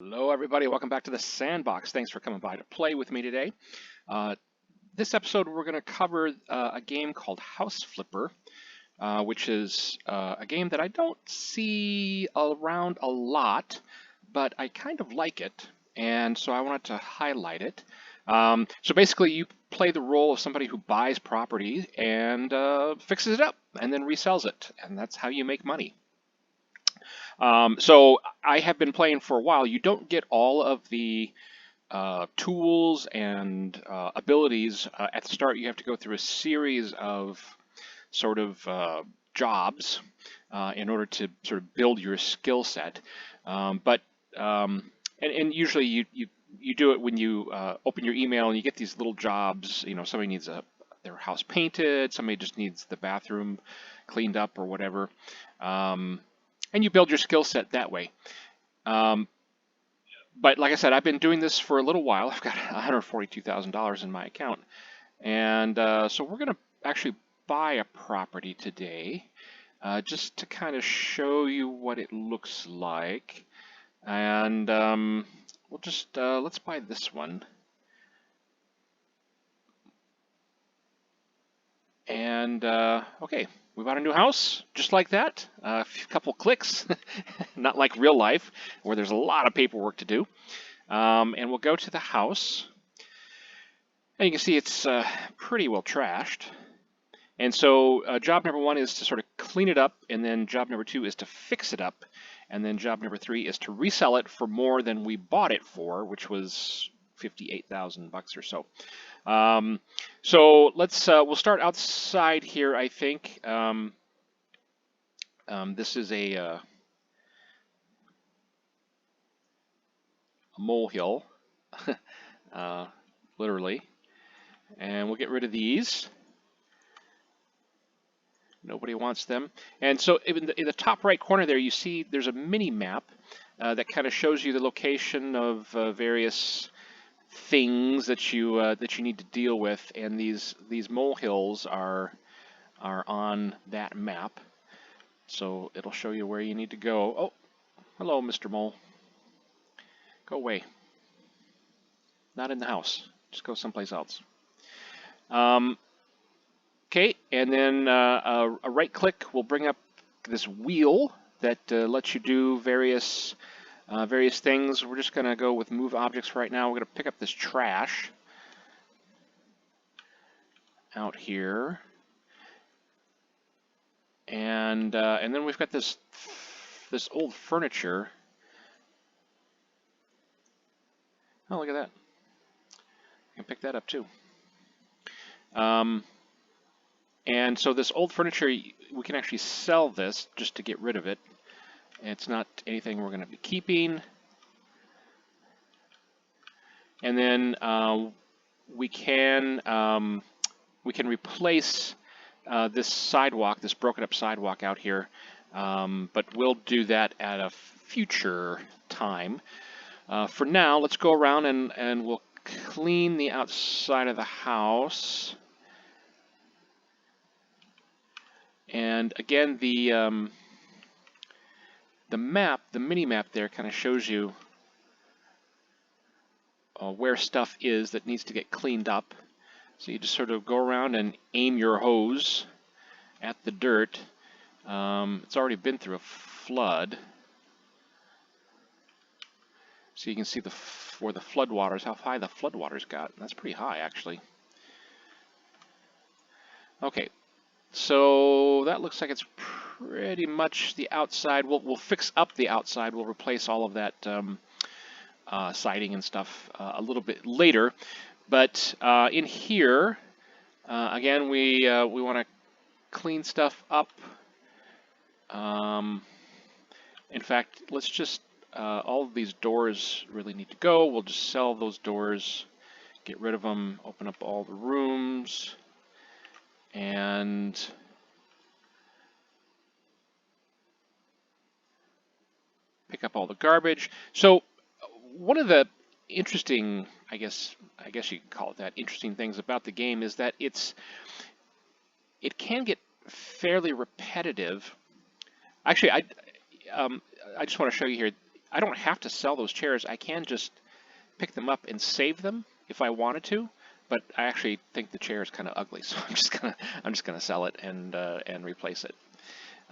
Hello, everybody. Welcome back to the Sandbox. Thanks for coming by to play with me today. Uh, this episode, we're going to cover a game called House Flipper, which is a game that I don't see around a lot, but I kind of like it, and so I wanted to highlight it. So basically, you play the role of somebody who buys property and fixes it up and then resells it, and that's how you make money. So I have been playing for a while. You don't get all of the tools and abilities at the start. You have to go through a series of sort of jobs in order to sort of build your skill set. But and usually you do it when you open your email and you get these little jobs. You know, somebody needs their house painted, somebody just needs the bathroom cleaned up or whatever. Um, and you build your skill set that way. Um, but like I said, I've been doing this for a little while. I've got $142,000 in my account, and so we're going to actually buy a property today, just to kind of show you what it looks like. And we'll just let's buy this one. And okay, we bought a new house just like that. A couple clicks, not like real life where there's a lot of paperwork to do. And we'll go to the house. And you can see it's pretty well trashed. And so job number one is to sort of clean it up, and then job number two is to fix it up, and then job number three is to resell it for more than we bought it for, which was 58,000 bucks or so. So we'll start outside here, I think. This is a molehill, uh, literally, and we'll get rid of these. Nobody wants them. And so in the top right corner there, you see there's a mini map that kind of shows you the location of various things that you need to deal with, and these molehills are on that map. So it'll show you where you need to go. Oh, hello, Mr. Mole. Go away. Not in the house. Just go someplace else. Okay, and then a right click will bring up this wheel that lets you do various things. We're just going to go with move objects right now. We're going to pick up this trash out here, and then we've got this old furniture. Oh, look at that! I can pick that up too. And so this old furniture, we can actually sell this just to get rid of it. It's not anything we're going to be keeping. And then we can replace this sidewalk, this broken up sidewalk out here, but we'll do that at a future time. For now, let's go around and we'll clean the outside of the house. And again, the map, the mini map there, kind of shows you where stuff is that needs to get cleaned up. So you just sort of go around and aim your hose at the dirt. It's already been through a flood, so you can see where the floodwaters, how high the floodwaters got. That's pretty high, actually. Okay. So that looks like it's pretty much the outside. We'll fix up the outside. We'll replace all of that siding and stuff a little bit later. But in here, again, we want to clean stuff up. In fact, let's just all of these doors really need to go. We'll just sell those doors, get rid of them, open up all the rooms. And pick up all the garbage. So one of the interesting, I guess you could call it that, interesting things about the game is that it can get fairly repetitive. Actually, I just want to show you here. I don't have to sell those chairs. I can just pick them up and save them if I wanted to. But I actually think the chair is kind of ugly, so I'm just gonna sell it and replace it.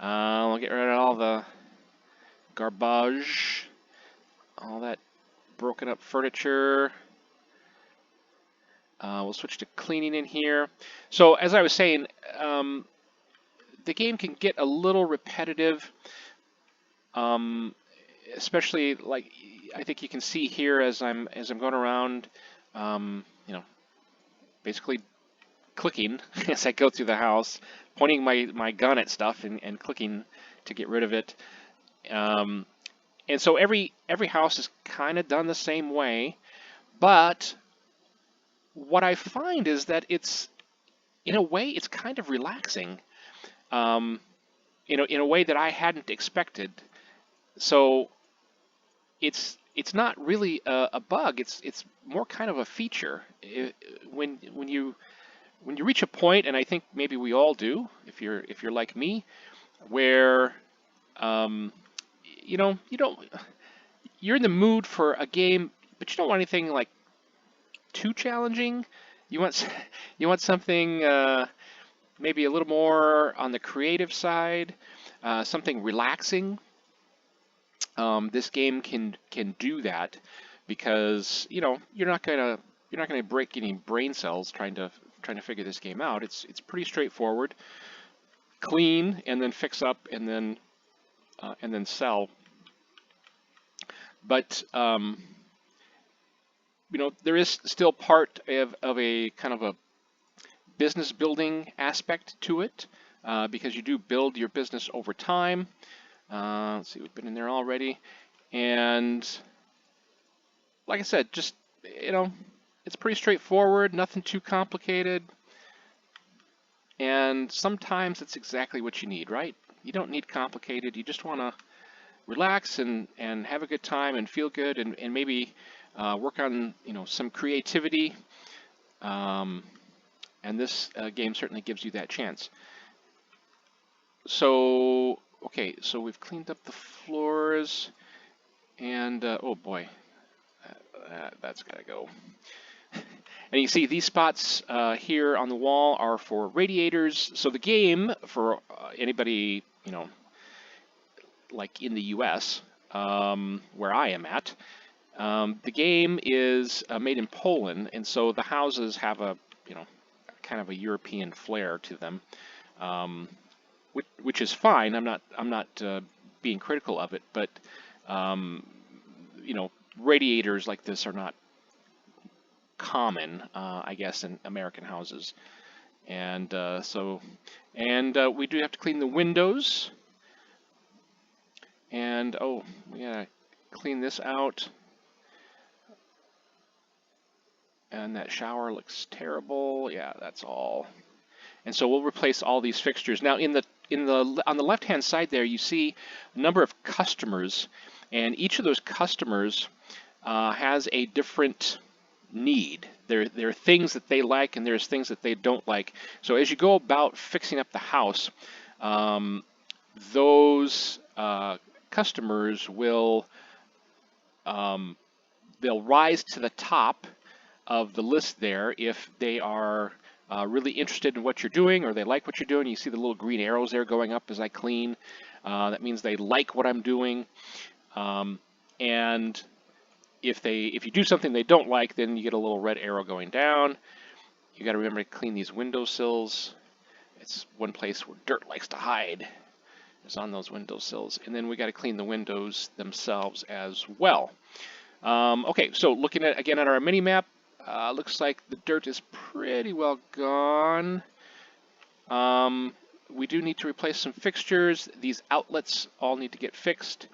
We'll get rid of all the garbage, all that broken up furniture. We'll switch to cleaning in here. So as I was saying, the game can get a little repetitive, especially like I think you can see here as I'm going around, you know, basically clicking as I go through the house, pointing my gun at stuff and clicking to get rid of it. And so every house is kind of done the same way, but what I find is that it's, in a way, it's kind of relaxing, in a way that I hadn't expected. So it's not really a bug. It's more kind of a feature. When you reach a point, and I think maybe we all do, if you're like me, where you know you're in the mood for a game, but you don't want anything like too challenging. You want you want something maybe a little more on the creative side, something relaxing. This game can do that because you're not gonna break any brain cells trying to figure this game out. It's pretty straightforward, clean, and then fix up, and then sell. But there is still part of a kind of a business building aspect to it, because you do build your business over time. Let's see, we've been in there already, and like I said, just it's pretty straightforward, nothing too complicated, and sometimes it's exactly what you need, right? You don't need complicated. You just want to relax and have a good time and feel good, and maybe work on some creativity. And this game certainly gives you that chance. So okay, so we've cleaned up the floors, and oh boy, that's gotta go. And you see these spots here on the wall are for radiators. So the game, for anybody like in the U.S., where I am at, the game is made in Poland, and so the houses have a kind of a European flair to them, which is fine. I'm not being critical of it, but radiators like this are not common, I guess, in American houses, and we do have to clean the windows, and oh, we gotta clean this out. And that shower looks terrible. Yeah, that's all. And so we'll replace all these fixtures. Now, on the left-hand side there, you see a number of customers, and each of those customers has a different need. There are things that they like, and there's things that they don't like. So as you go about fixing up the house, those customers will they'll rise to the top of the list there if they are really interested in what you're doing, or they like what you're doing. You see the little green arrows there going up as I clean. That means they like what I'm doing. And if you do something they don't like, then you get a little red arrow going down. You got to remember to clean these windowsills. It's one place where dirt likes to hide, is on those windowsills. And then we got to clean the windows themselves as well. Okay, so looking again at our mini map. Looks like the dirt is pretty well gone. We do need to replace some fixtures. These outlets all need to get fixed.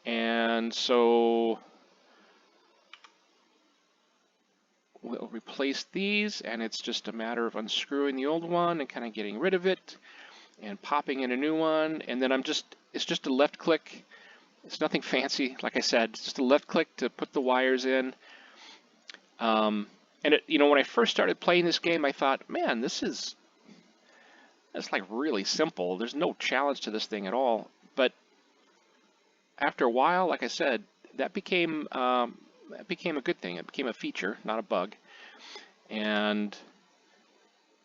And so we'll replace these, and it's just a matter of unscrewing the old one and kind of getting rid of it and popping in a new one. And then it's just a left click. It's nothing fancy, like I said. It's just a left click to put the wires in. And when I first started playing this game, I thought, man, that's like really simple. There's no challenge to this thing at all. But after a while, like I said, that became a good thing. It became a feature, not a bug. And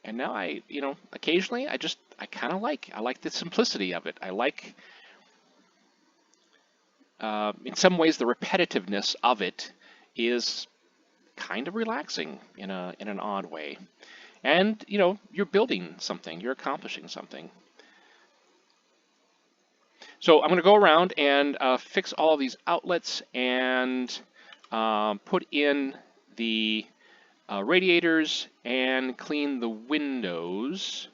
now occasionally I kind of I like the simplicity of it. I like in some ways the repetitiveness of it is kind of relaxing in an odd way. And you're building something, you're accomplishing something. So I'm going to go around and fix all of these outlets and put in the radiators and clean the windows.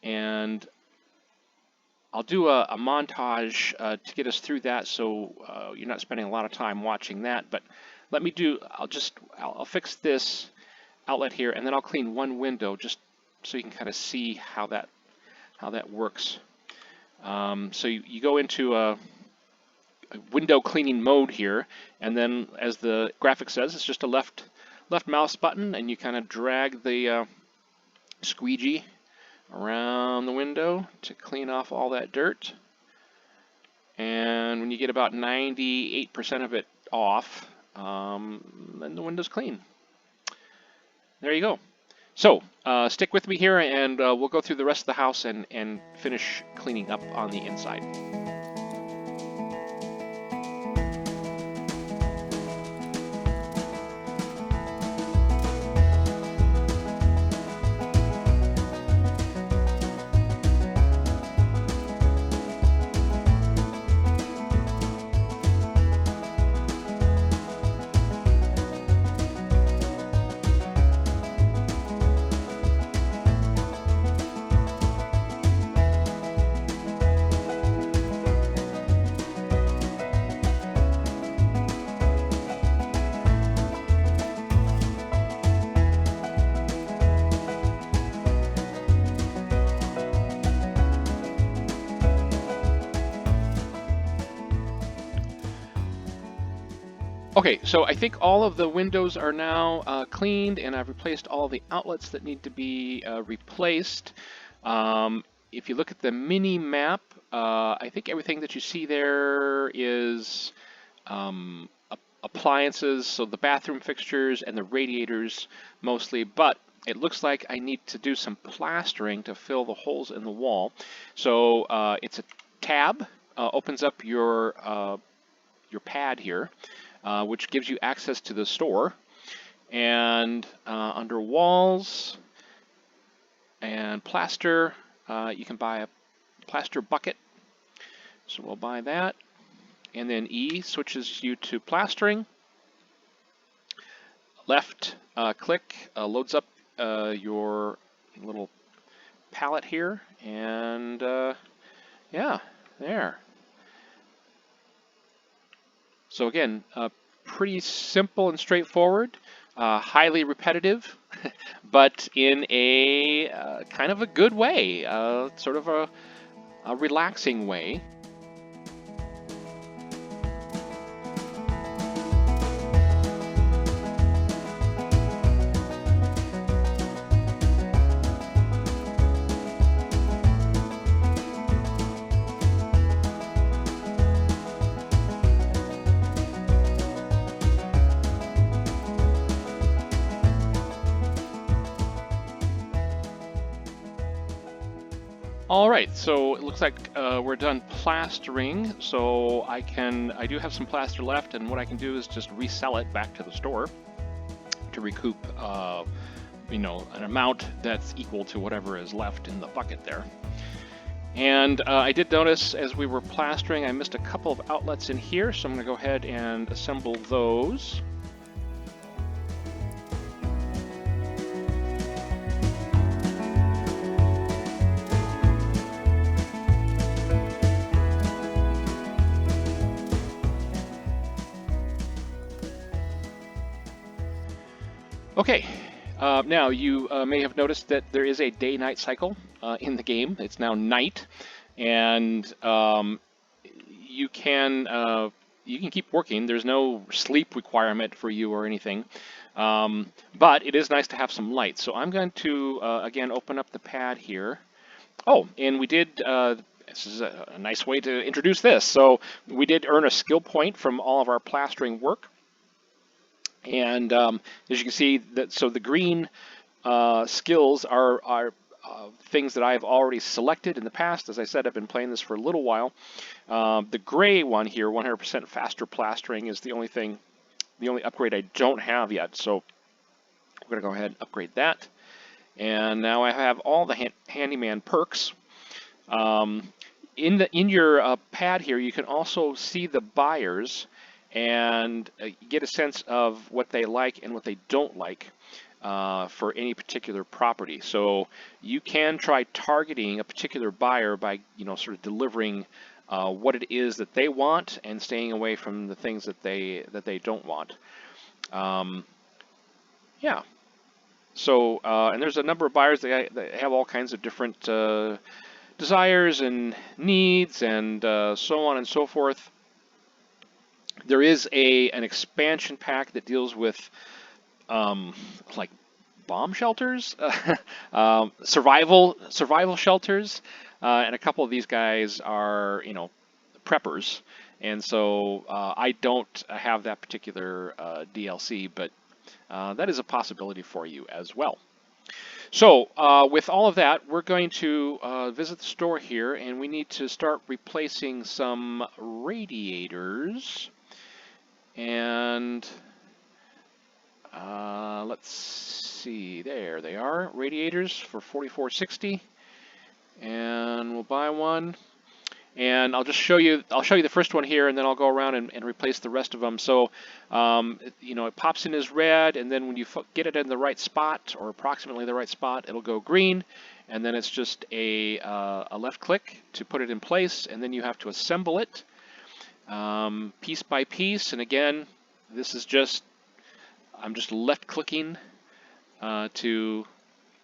And I'll do a montage to get us through that, so you're not spending a lot of time watching that. But I'll fix this outlet here, and then I'll clean one window just so you can kind of see how that works. So you go into a window cleaning mode here, and then as the graphic says, it's just a left mouse button, and you kind of drag the squeegee around the window to clean off all that dirt. And when you get about 98% of it off, then the window's clean. There you go. So stick with me here, and we'll go through the rest of the house and finish cleaning up on the inside. Okay, so I think all of the windows are now cleaned, and I've replaced all the outlets that need to be replaced. If you look at the mini map, I think everything that you see there is appliances, so the bathroom fixtures and the radiators mostly, but it looks like I need to do some plastering to fill the holes in the wall. So it's a tab, opens up your pad here, which gives you access to the store. And under walls and plaster, you can buy a plaster bucket. So we'll buy that. And then E switches you to plastering. Left click loads up your little palette here. And yeah, there. So again, pretty simple and straightforward, highly repetitive, but in a kind of a good way, sort of a relaxing way. All right, so it looks like we're done plastering. So I do have some plaster left, and what I can do is just resell it back to the store to recoup, an amount that's equal to whatever is left in the bucket there. And I did notice as we were plastering, I missed a couple of outlets in here, so I'm going to go ahead and assemble those. Okay, now you may have noticed that there is a day-night cycle in the game. It's now night, and you can keep working. There's no sleep requirement for you or anything, but it is nice to have some light. So I'm going to again open up the pad here. Oh, and we did this is a nice way to introduce this. So we did earn a skill point from all of our plastering work. And as you can see, so the green skills are things that I've already selected in the past. As I said, I've been playing this for a little while. The gray one here, 100% faster plastering, is the only upgrade I don't have yet. So we're going to go ahead and upgrade that. And now I have all the handyman perks. In your pad here, you can also see the buyers and get a sense of what they like and what they don't like for any particular property. So you can try targeting a particular buyer by sort of delivering what it is that they want and staying away from the things that they don't want. Yeah. So and there's a number of buyers that have all kinds of different desires and needs and so on and so forth. There is an expansion pack that deals with like bomb shelters, survival shelters, and a couple of these guys are preppers, and so I don't have that particular DLC, but that is a possibility for you as well. So with all of that, we're going to visit the store here, and we need to start replacing some radiators. And let's see, there they are, radiators for 44.60, and we'll buy one. And I'll show you the first one here, and then I'll go around and replace the rest of them. So, it pops in as red, and then when you get it in the right spot, or approximately the right spot, it'll go green, and then it's just a left click to put it in place, and then you have to assemble it piece by piece. And again, this is I'm just left clicking to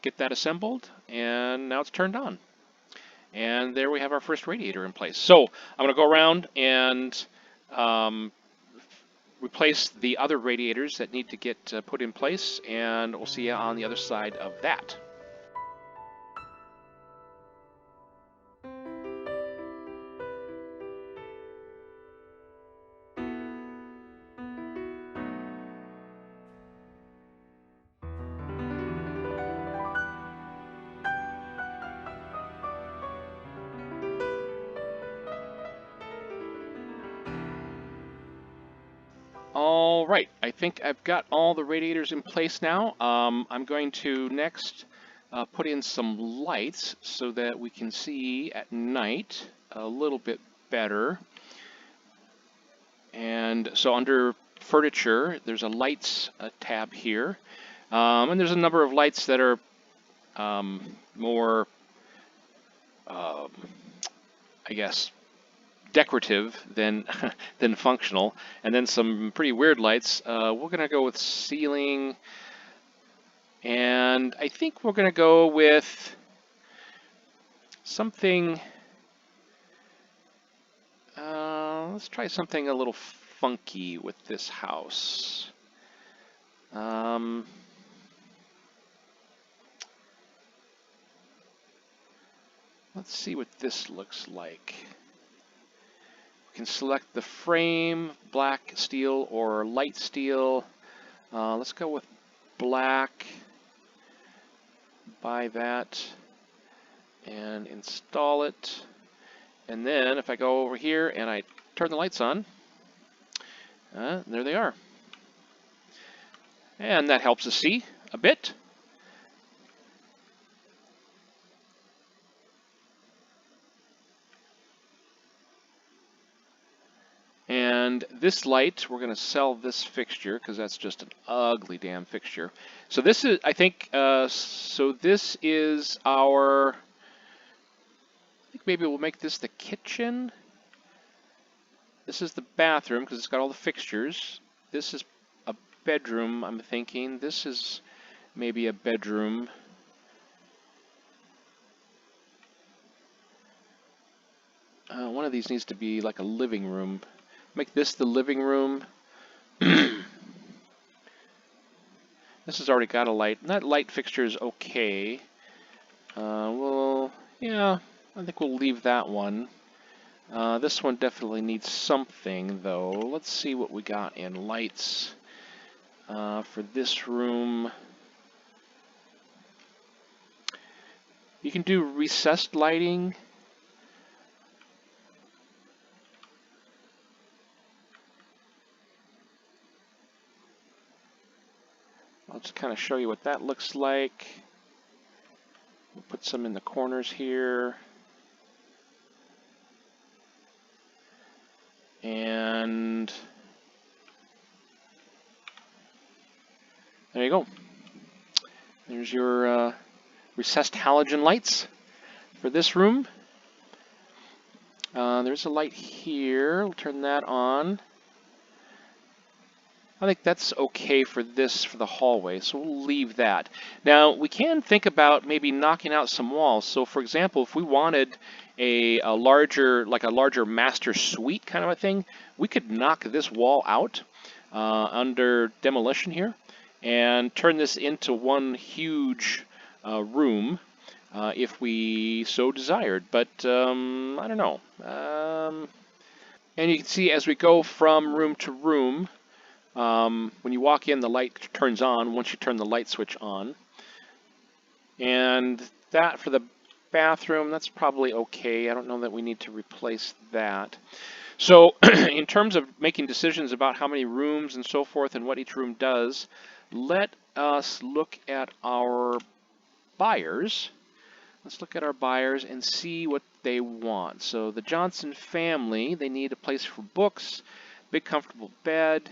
get that assembled, and now it's turned on. And there we have our first radiator in place. So I'm going to go around and replace the other radiators that need to get put in place, and we'll see you on the other side of that. All right, I think I've got all the radiators in place now. I'm going to next put in some lights so that we can see at night a little bit better. And so under furniture, there's a lights tab here. And there's a number of lights that are more, I guess, decorative than than functional, and then some pretty weird lights. We're gonna go with ceiling, and I think we're gonna go with something. Let's try something a little funky with this house. Let's see what this looks like. Can select the frame, black steel or light steel. Let's go with black. Buy that and install it. And then if I go over here and I turn the lights on, there they are. And that helps us see a bit. And this light, we're going to sell this fixture because that's just an ugly damn fixture. So this is, I think, so this is our, I think maybe we'll make this the kitchen. This is the bathroom because it's got all the fixtures. This is a bedroom, I'm thinking. This is maybe a bedroom. One of these needs to be like a living room. Make this the living room. This has already got a light. That light fixture is okay. Well, yeah, I think we'll leave that one. This one definitely needs something, though. Let's see what we got in lights for this room. You can do recessed lighting. I'll just kind of show you what that looks like. We'll put some in the corners here. And there you go. There's your recessed halogen lights for this room. There's a light here. We'll turn that on. I think that's okay for this, for the hallway, so we'll leave that. Now, we can think about maybe knocking out some walls. So, for example, if we wanted a larger master suite kind of a thing, we could knock this wall out under demolition here and turn this into one huge room if we so desired. But I don't know. And you can see as we go from room to room, when you walk in, the light turns on once you turn the light switch on. And that for the bathroom, that's probably okay. I don't know that we need to replace that. So in terms of making decisions about how many rooms and so forth and what each room does, let us look at our buyers. Let's look at our buyers and see what they want. So the Johnson family, they need a place for books, big comfortable bed,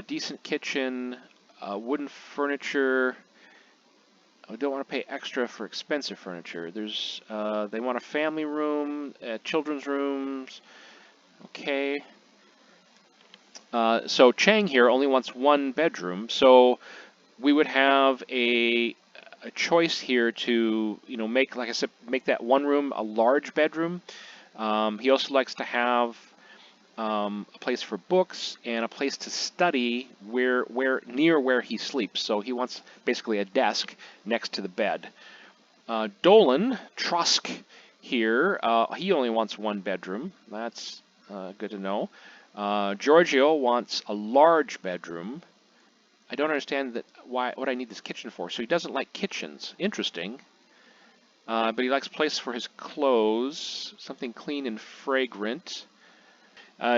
decent kitchen, wooden furniture. I don't want to pay extra for expensive furniture. There's, they want a family room, children's rooms. Okay. So Chang here only wants one bedroom. So we would have a choice here to, make, like I said, make that one room a large bedroom. He also likes to have a place for books and a place to study near where he sleeps. So he wants basically a desk next to the bed. Dolan Trusk here, he only wants one bedroom. That's good to know. Giorgio wants a large bedroom. I don't understand what I need this kitchen for. So he doesn't like kitchens. Interesting. But he likes a place for his clothes, something clean and fragrant.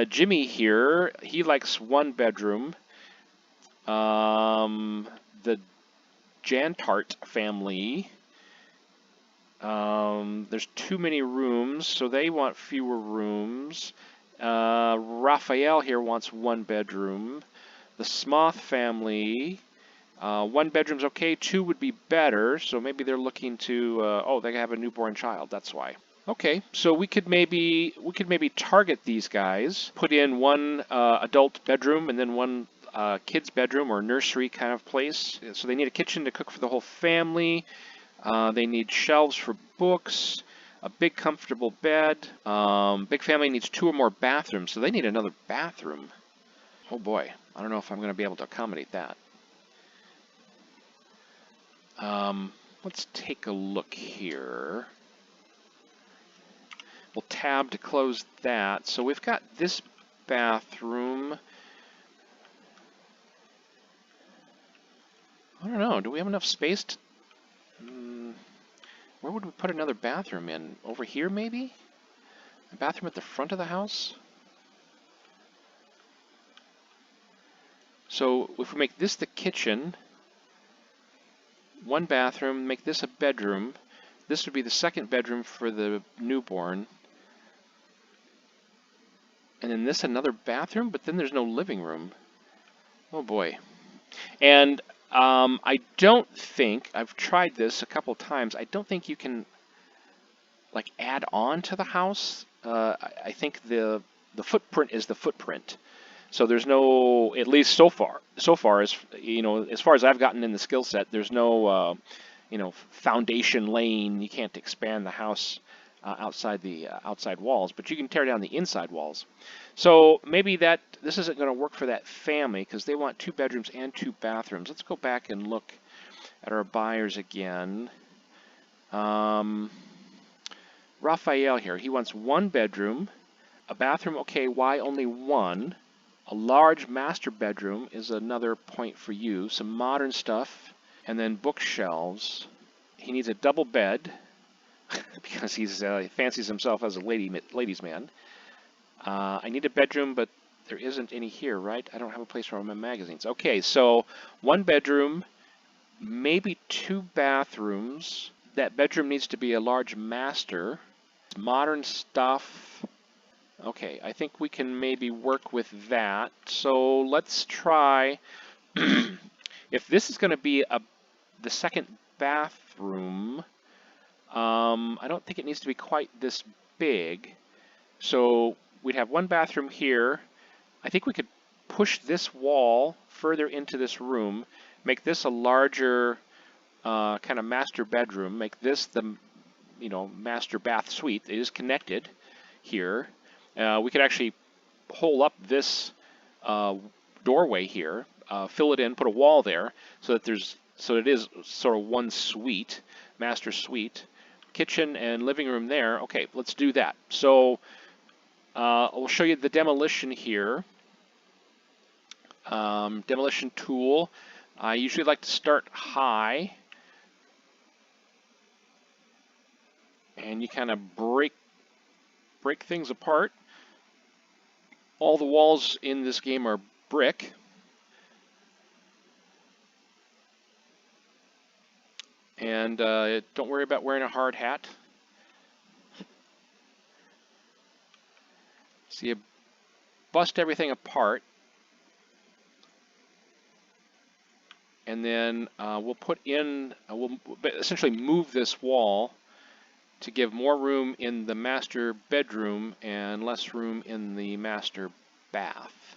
Jimmy here, he likes one bedroom. The Jantart family, there's too many rooms, so they want fewer rooms. Raphael here wants one bedroom. The Smoth family, one bedroom's okay, two would be better, so maybe they're looking to, they have a newborn child, that's why. Okay, so we could maybe target these guys, put in one adult bedroom and then one kid's bedroom or nursery kind of place. So they need a kitchen to cook for the whole family. They need shelves for books, a big comfortable bed. Big family needs 2 or more bathrooms, so they need another bathroom. Oh boy, I don't know if I'm going to be able to accommodate that. Let's take a look here. We'll tab to close that. So we've got this bathroom. I don't know, do we have enough space to... where would we put another bathroom in? Over here, maybe? A bathroom at the front of the house? So if we make this the kitchen, one bathroom, make this a bedroom, this would be the second bedroom for the newborn, and then this another bathroom, but then there's no living room. Oh boy. And I don't think, I've tried this a couple times, I don't think you can like add on to the house. I think the footprint is the footprint. So there's no, at least so far as as far as I've gotten in the skill set, there's no foundation laying. You can't expand the house outside the outside walls, but you can tear down the inside walls. So maybe this isn't going to work for that family because they want 2 bedrooms and 2 bathrooms. Let's go back and look at our buyers again. Raphael here. He wants one bedroom, a bathroom. Okay, why only one? A large master bedroom is another point for you. Some modern stuff, and then bookshelves. He needs a double bed because he fancies himself as a ladies' man. I need a bedroom, but there isn't any here, right? I don't have a place for my magazines. Okay, so one bedroom, maybe two bathrooms. That bedroom needs to be a large master. Modern stuff. Okay, I think we can maybe work with that. So let's try. If this is going to be the second bathroom, I don't think it needs to be quite this big. So we'd have one bathroom here. I think we could push this wall further into this room, make this a larger kind of master bedroom, make this the master bath suite. It is connected here. We could actually hole up this doorway here, fill it in, put a wall there, so that it is sort of one suite, master suite, kitchen and living room there. Okay, let's do that. So I'll show you the demolition here. Demolition tool. I usually like to start high, and you kind of break things apart. All the walls in this game are brick. And don't worry about wearing a hard hat. So you bust everything apart. And then we'll essentially move this wall to give more room in the master bedroom and less room in the master bath.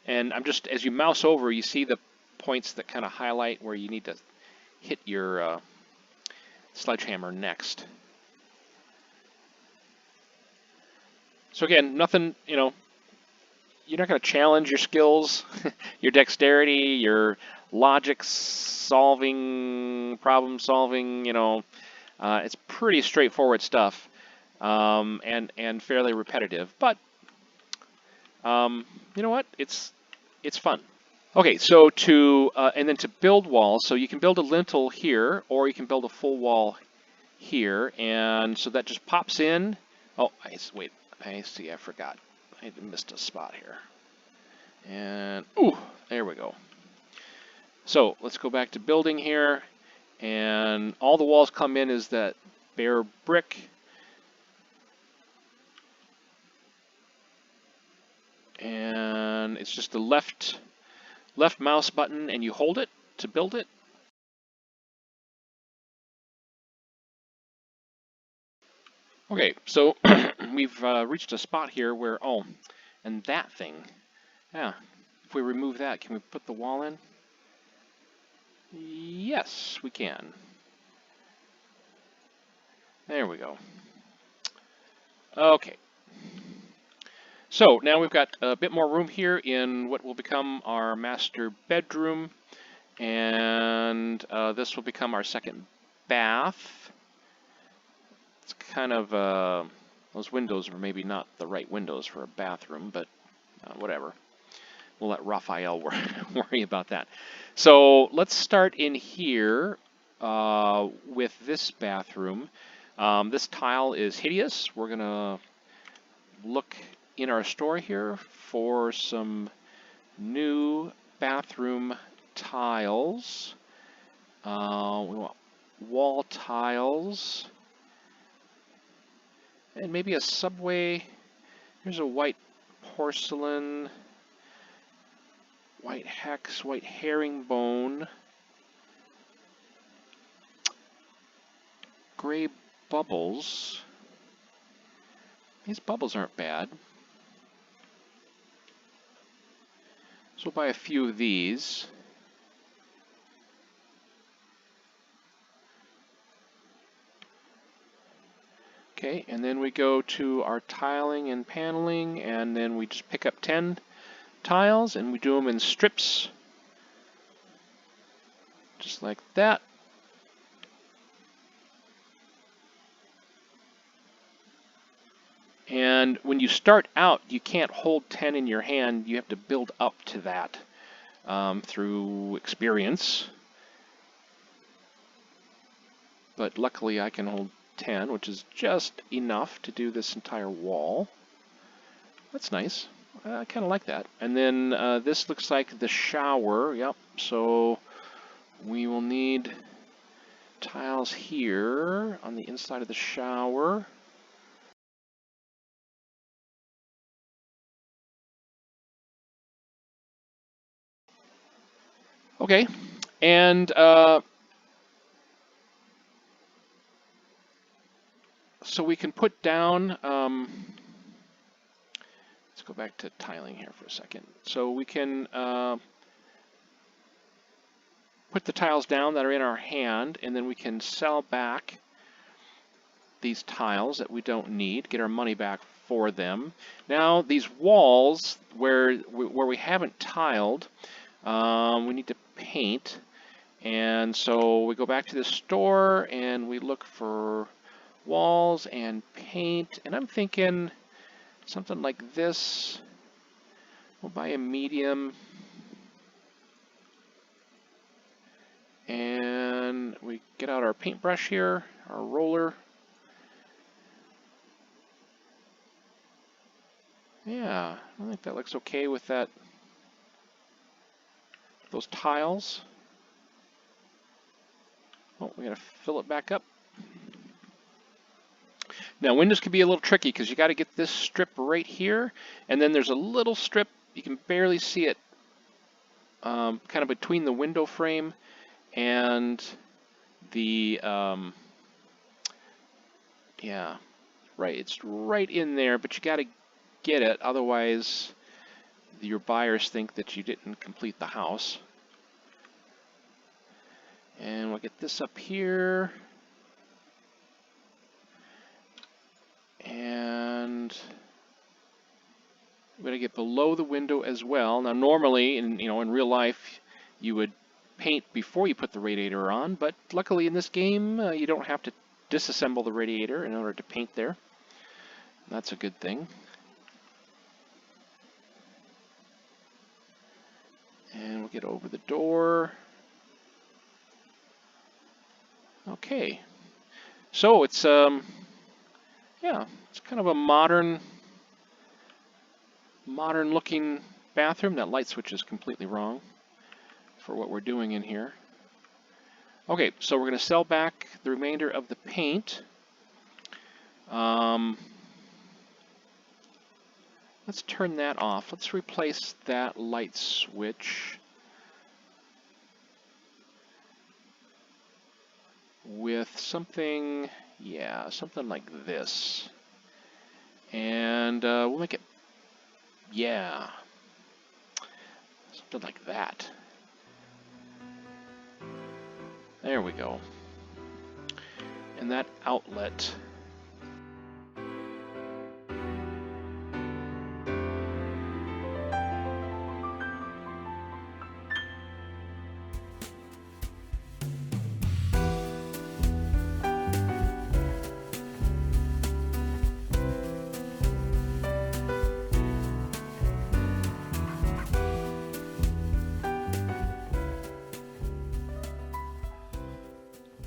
And as you mouse over, you see the points that kind of highlight where you need to hit your sledgehammer next. So again, nothing, you're not going to challenge your skills, your dexterity, your logic solving, problem solving, it's pretty straightforward stuff, and fairly repetitive, but you know what? It's fun. Okay, so and then to build walls, so you can build a lintel here, or you can build a full wall here, and so that just pops in. Oh, wait, I see, I forgot. I missed a spot here. And, ooh, there we go. So let's go back to building here, and all the walls come in as that bare brick. And it's just the left mouse button, and you hold it to build it. Okay, so we've reached a spot here where, and that thing, yeah, if we remove that, can we put the wall in? Yes, we can. There we go. Okay. So now we've got a bit more room here in what will become our master bedroom, and this will become our second bath. It's kind of, those windows were maybe not the right windows for a bathroom, but whatever. We'll let Raphael worry about that. So let's start in here with this bathroom. This tile is hideous. We're going to look in our store here for some new bathroom tiles. We want wall tiles. And maybe a subway. Here's a white porcelain, white hex, white herringbone, gray bubbles. These bubbles aren't bad. So we'll buy a few of these. Okay, and then we go to our tiling and paneling, and then we just pick up 10 tiles and we do them in strips. just like that. And when you start out, you can't hold 10 in your hand. You have to build up to that through experience. But luckily I can hold 10, which is just enough to do this entire wall. That's nice. I kind of like that. And then this looks like the shower. Yep, so we will need tiles here on the inside of the shower. Okay, and so we can put down, let's go back to tiling here for a second. So we can put the tiles down that are in our hand, and then we can sell back these tiles that we don't need, get our money back for them. Now these walls where we haven't tiled, we need to paint. And so we go back to the store and we look for walls and paint. And I'm thinking something like this. We'll buy a medium. And we get out our paintbrush here, our roller. Yeah, I think that looks okay with that. Those tiles. Oh, we gotta fill it back up. Now windows can be a little tricky because you got to get this strip right here, and then there's a little strip, you can barely see it, kind of between the window frame and the, yeah, right, it's right in there, but you got to get it, otherwise your buyers think that you didn't complete the house. And we'll get this up here. And we're going to get below the window as well. Now normally, in real life, you would paint before you put the radiator on, but luckily in this game, you don't have to disassemble the radiator in order to paint there. That's a good thing. And we'll get over the door. Okay. So it's yeah, it's kind of a modern looking bathroom. That light switch is completely wrong for what we're doing in here. Okay, so we're going to sell back the remainder of the paint. Let's turn that off. Let's replace that light switch with something, yeah, something like this. And we'll make it, yeah, something like that. There we go. And that outlet.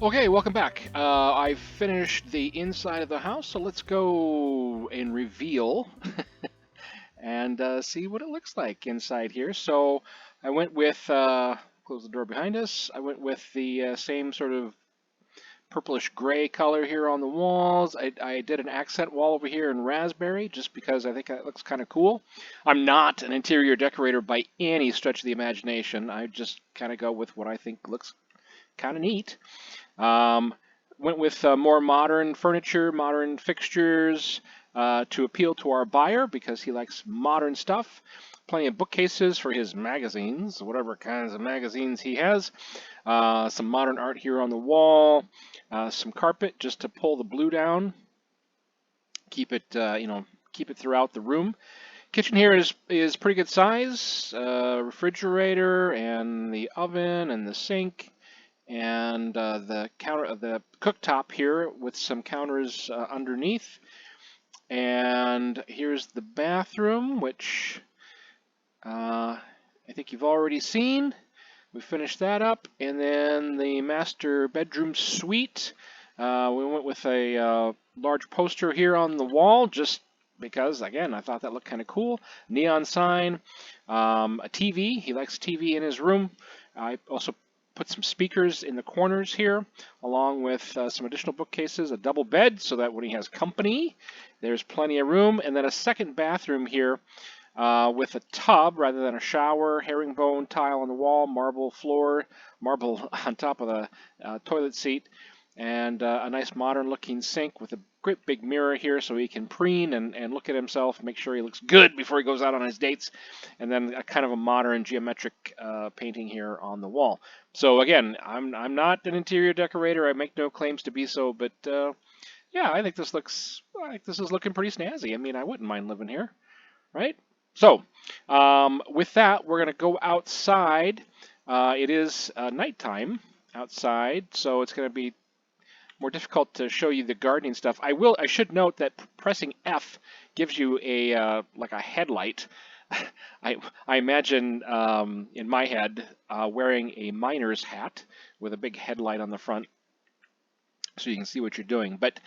Okay, welcome back. I've finished the inside of the house, so let's go and reveal and see what it looks like inside here. So I went with, close the door behind us, I went with the same sort of purplish gray color here on the walls. I did an accent wall over here in raspberry just because I think that looks kind of cool. I'm not an interior decorator by any stretch of the imagination. I just kind of go with what I think looks kind of neat. Went with more modern furniture, modern fixtures to appeal to our buyer because he likes modern stuff. Plenty of bookcases for his magazines, whatever kinds of magazines he has. Some modern art here on the wall. Some carpet just to pull the blue down. Keep it, keep it throughout the room. Kitchen here is pretty good size. Refrigerator and the oven and the sink and the cooktop here with some counters underneath. And here's the bathroom, which I think you've already seen. We finished that up, and then the master bedroom suite. We went with a large poster here on the wall, just because, again, I thought that looked kind of cool. Neon sign, a TV. He likes TV in his room. I also put some speakers in the corners here, along with some additional bookcases, a double bed, so that when he has company, there's plenty of room, and then a second bathroom here with a tub rather than a shower, herringbone tile on the wall, marble floor, marble on top of the toilet seat, and a nice modern looking sink with a great big mirror here so he can preen and look at himself, make sure he looks good before he goes out on his dates, and then a kind of a modern geometric painting here on the wall. So again, I'm not an interior decorator. I make no claims to be so, but yeah, I think this is looking pretty snazzy. I mean, I wouldn't mind living here, right? So, with that, we're going to go outside. It is nighttime outside, so it's going to be more difficult to show you the gardening stuff. I should note that pressing F gives you a like a headlight. I imagine in my head wearing a miner's hat with a big headlight on the front, so you can see what you're doing. But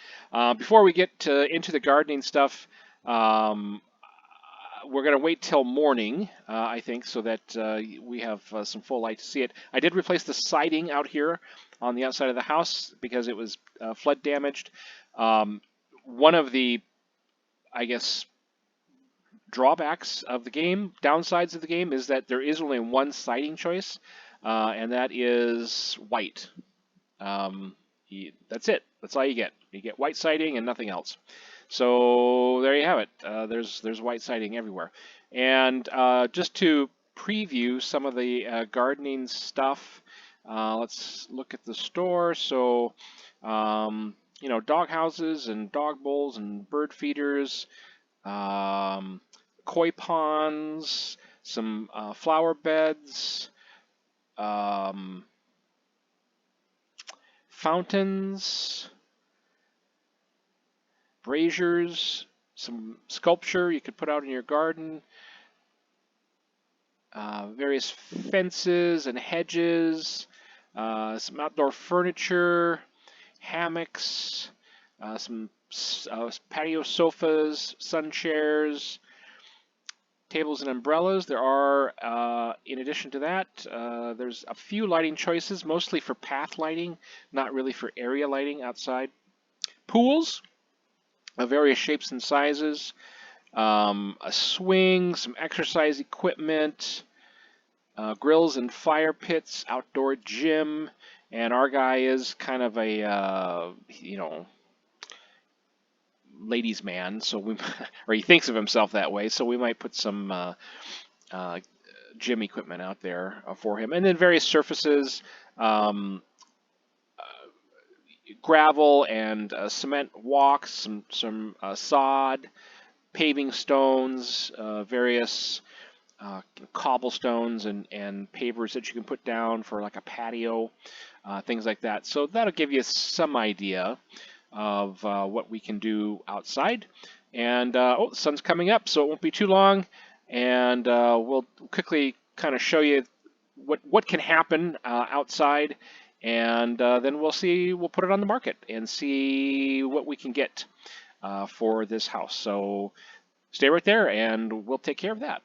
before we get into the gardening stuff, we're going to wait till morning, I think, so that we have some full light to see it. I did replace the siding out here on the outside of the house because it was flood damaged. One of the, I guess, drawbacks of the game, downsides of the game, is that there is only one siding choice, and that is white. That's it. That's all you get. You get white siding and nothing else. So there you have it. There's white siding everywhere. And just to preview some of the gardening stuff, let's look at the store. So dog houses and dog bowls and bird feeders, koi ponds, some flower beds, fountains, braziers, some sculpture you could put out in your garden, various fences and hedges, some outdoor furniture, hammocks, some patio sofas, sun chairs, tables and umbrellas. There are, in addition to that, there's a few lighting choices, mostly for path lighting, not really for area lighting outside. Pools of various shapes and sizes, a swing, some exercise equipment, grills and fire pits, outdoor gym, and our guy is kind of a, ladies' man, so or he thinks of himself that way, so we might put some gym equipment out there for him, and then various surfaces, gravel and cement walks, some sod, paving stones, various cobblestones and pavers that you can put down for like a patio, things like that. So that'll give you some idea of what we can do outside. And the sun's coming up, so it won't be too long, and we'll quickly kind of show you what can happen outside, and then we'll put it on the market and see what we can get for this house. So stay right there, and we'll take care of that.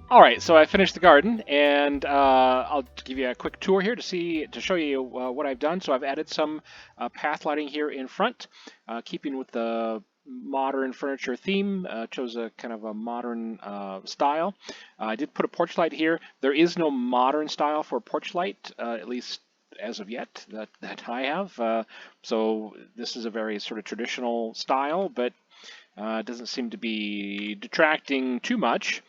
All right, so I finished the garden, and I'll give you a quick tour here to show you what I've done. So I've added some path lighting here in front, keeping with the modern furniture theme. Chose a kind of a modern style. I did put a porch light here. There is no modern style for porch light, at least as of yet that I have. So this is a very sort of traditional style, but it doesn't seem to be detracting too much.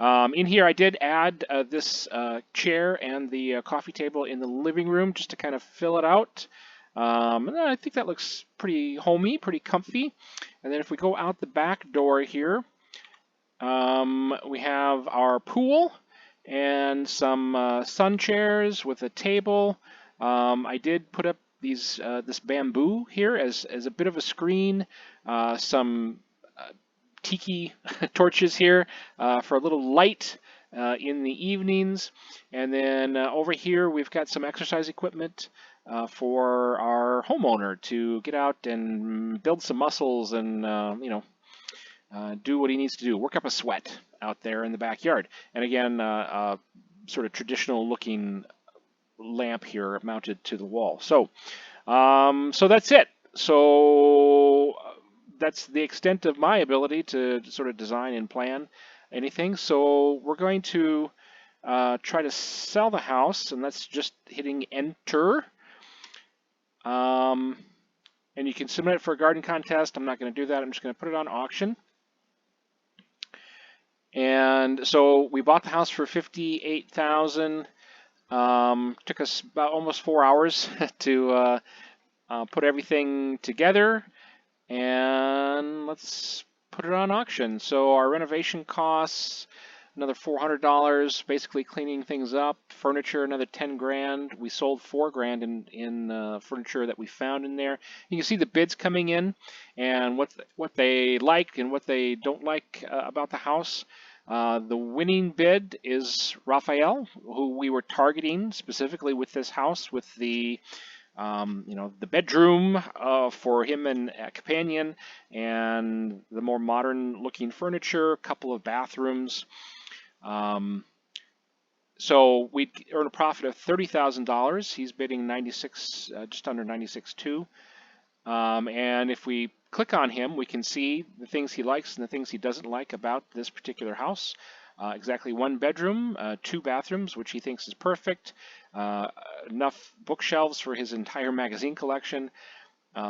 In here, I did add this chair and the coffee table in the living room just to kind of fill it out. And I think that looks pretty homey, pretty comfy. And then if we go out the back door here, we have our pool and some sun chairs with a table. I did put up this bamboo here as a bit of a screen, some tiki torches here for a little light in the evenings. And then over here we've got some exercise equipment for our homeowner to get out and build some muscles and do what he needs to do, work up a sweat out there in the backyard. And again, sort of traditional looking lamp here mounted to the wall. So that's it. So that's the extent of my ability to sort of design and plan anything. So we're going to try to sell the house, and that's just hitting enter. And you can submit it for a garden contest. I'm not going to do that. I'm just going to put it on auction. And so we bought the house for $58,000. Took us about almost 4 hours to put everything together. And let's put it on auction. So our renovation costs another $400, basically cleaning things up. Furniture, another 10 grand. We sold 4 grand in furniture that we found in there. You can see the bids coming in and what they like and what they don't like about the house. The winning bid is Raphael, who we were targeting specifically with this house, with the the bedroom for him and a companion, and the more modern looking furniture, a couple of bathrooms. So we earn a profit of $30,000. He's bidding 96, just under 96.2. And if we click on him, we can see the things he likes and the things he doesn't like about this particular house. Exactly 1 bedroom, 2 bathrooms, which he thinks is perfect. Enough bookshelves for his entire magazine collection.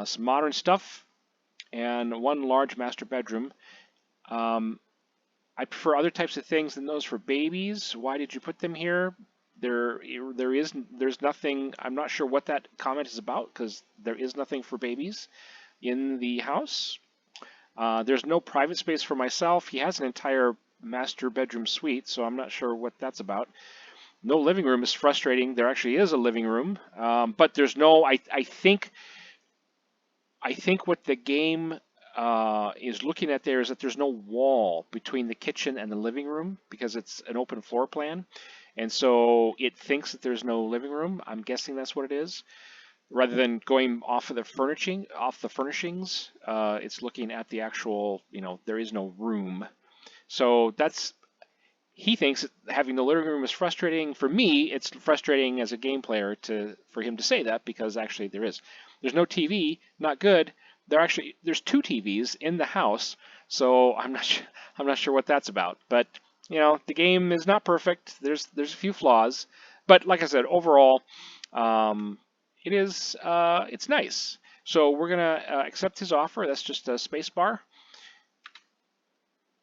Some modern stuff, and 1 large master bedroom. I prefer other types of things than those for babies. Why did you put them here? There's nothing. I'm not sure what that comment is about, because there is nothing for babies in the house. There's no private space for myself. He has an entire master bedroom suite, so I'm not sure what that's about. No living room is frustrating. There actually is a living room, but there's no. I think what the game is looking at there is that there's no wall between the kitchen and the living room, because it's an open floor plan, and so it thinks that there's no living room. I'm guessing that's what it is. Rather than going off of the furnishings, it's looking at the actual. There is no room. So he thinks having the living room is frustrating. For me, it's frustrating as a game player for him to say that, because actually there's no TV, not good. There's 2 TVs in the house, so I'm not sure what that's about. But the game is not perfect. There's a few flaws, but like I said, overall, it's nice. So we're gonna accept his offer. That's just a space bar.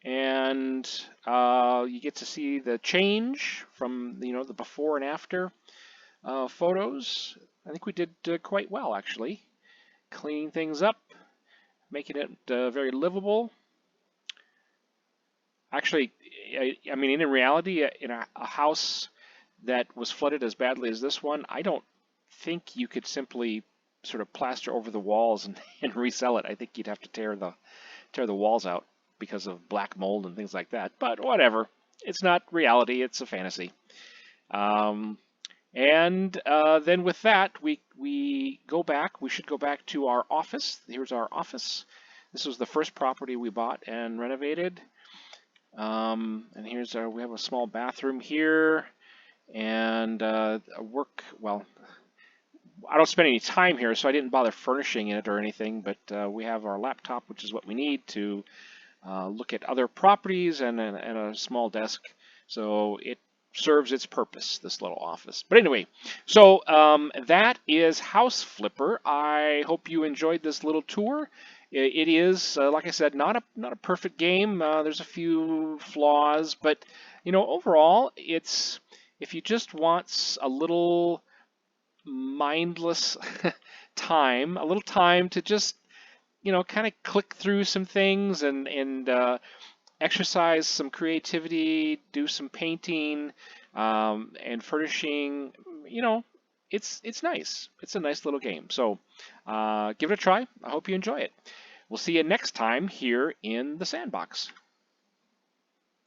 And you get to see the change from the before and after photos. I think we did quite well, actually, cleaning things up, making it very livable. Actually, I mean, in reality, in a house that was flooded as badly as this one, I don't think you could simply sort of plaster over the walls and resell it. I think you'd have to tear the walls out because of black mold and things like that. But whatever. It's not reality. It's a fantasy. And then with that, we go back. We should go back to our office. Here's our office. This was the first property we bought and renovated. And here's we have a small bathroom here, and well, I don't spend any time here, so I didn't bother furnishing it or anything, but we have our laptop, which is what we need to look at other properties, and a small desk. So it serves its purpose, this little office. But anyway, so that is House Flipper. I hope you enjoyed this little tour. It is, like I said, not a perfect game. There's a few flaws, but overall, it's if you just want a little mindless time, a little time to just kind of click through some things and exercise some creativity, do some painting, and furnishing. It's nice. It's a nice little game. So give it a try. I hope you enjoy it. We'll see you next time here in the sandbox.